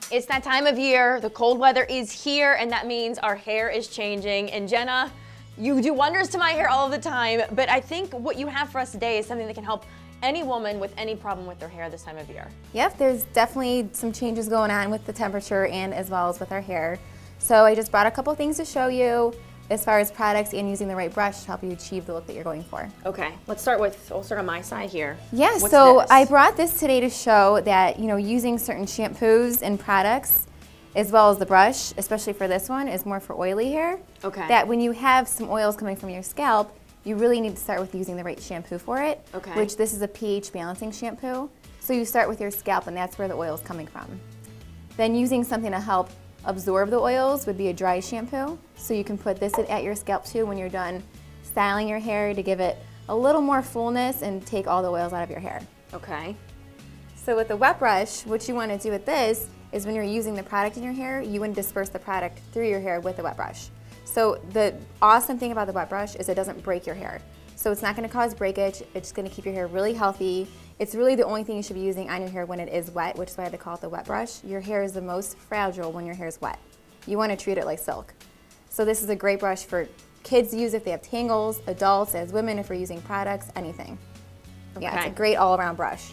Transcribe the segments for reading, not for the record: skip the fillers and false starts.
It's that time of year, the cold weather is here, and that means our hair is changing. And Jenna, you do wonders to my hair all the time, but I think what you have for us today is something that can help any woman with any problem with their hair this time of year. Yep, there's definitely some changes going on with the temperature and as well as with our hair. So I just brought a couple things to show you as far as products and using the right brush to help you achieve the look that you're going for. Okay, we'll start on my side here. Yeah, What's so this? I brought this today to show that, using certain shampoos and products as well as the brush, especially for this one, is more for oily hair. Okay. That when you have some oils coming from your scalp, you really need to start with using the right shampoo for it. Okay. Which this is a pH balancing shampoo. So you start with your scalp and that's where the oil is coming from. Then using something to help absorb the oils would be a dry shampoo. So you can put this at your scalp too when you're done styling your hair to give it a little more fullness and take all the oils out of your hair. Okay. So with the wet brush, what you want to do with this is when you're using the product in your hair, you want to disperse the product through your hair with the wet brush. So the awesome thing about the wet brush is it doesn't break your hair. So it's not going to cause breakage, it's going to keep your hair really healthy. It's really the only thing you should be using on your hair when it is wet, which is why they call it the wet brush. Your hair is the most fragile when your hair is wet. You want to treat it like silk. So this is a great brush for kids to use if they have tangles, adults, as women if we're using products, anything. Okay. Yeah, it's a great all-around brush.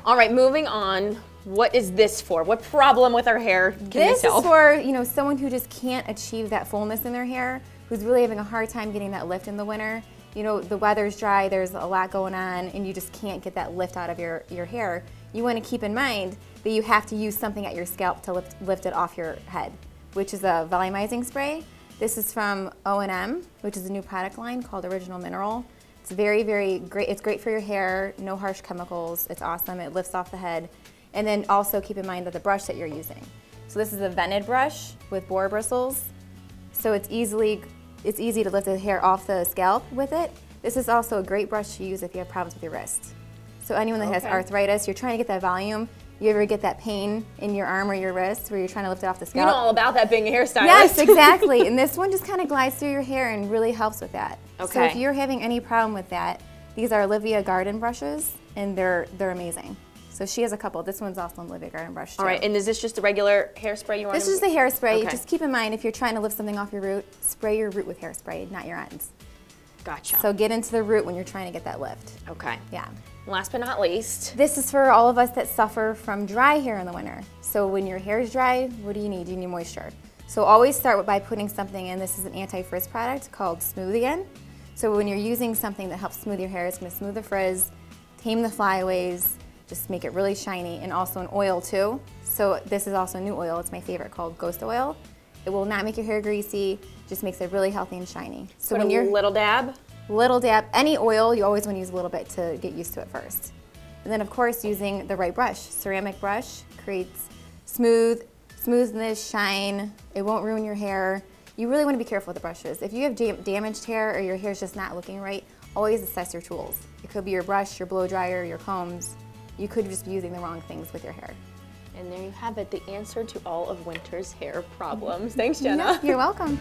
All right, moving on. What is this for? What problem with our hair can this help? Is for someone who just can't achieve that fullness in their hair, who's really having a hard time getting that lift in the winter. The weather's dry, there's a lot going on, and you just can't get that lift out of your hair. You want to keep in mind that you have to use something at your scalp to lift it off your head, which is a volumizing spray. This is from O&M, which is a new product line called Original Mineral. It's very, very great. It's great for your hair, no harsh chemicals. It's awesome. It lifts off the head. And then also keep in mind that the brush that you're using. So this is a vented brush with boar bristles. So it's easy to lift the hair off the scalp with it. This is also a great brush to use if you have problems with your wrist. So anyone that has arthritis, you're trying to get that volume. You ever get that pain in your arm or your wrist where you're trying to lift it off the scalp? You know all about that being a hairstylist. Yes, exactly. And this one just kind of glides through your hair and really helps with that. Okay. So if you're having any problem with that, these are Olivia Garden brushes, and they're amazing. So she has a couple. This one's also an Olivia Garden brush too. All right, and is this just a regular hairspray you want? This is the hairspray. Okay. Just keep in mind if you're trying to lift something off your root, spray your root with hairspray, not your ends. Gotcha. So get into the root when you're trying to get that lift. Okay. Yeah. Last but not least. This is for all of us that suffer from dry hair in the winter. So when your hair is dry, what do you need? You need moisture. So always start by putting something in. This is an anti-frizz product called Smooth Again. So when you're using something that helps smooth your hair, it's going to smooth the frizz, tame the flyaways, just make it really shiny, and also an oil too. So this is also a new oil. It's my favorite, called Ghost Oil. It will not make your hair greasy, just makes it really healthy and shiny. So when you're little dab? Little dab. Any oil, you always want to use a little bit to get used to it first. And then of course using the right brush. Ceramic brush creates smoothness, shine. It won't ruin your hair. You really want to be careful with the brushes. If you have damaged hair or your hair's just not looking right, always assess your tools. It could be your brush, your blow dryer, your combs. You could just be using the wrong things with your hair. And there you have it, the answer to all of winter's hair problems. Thanks, Jenna. You're welcome.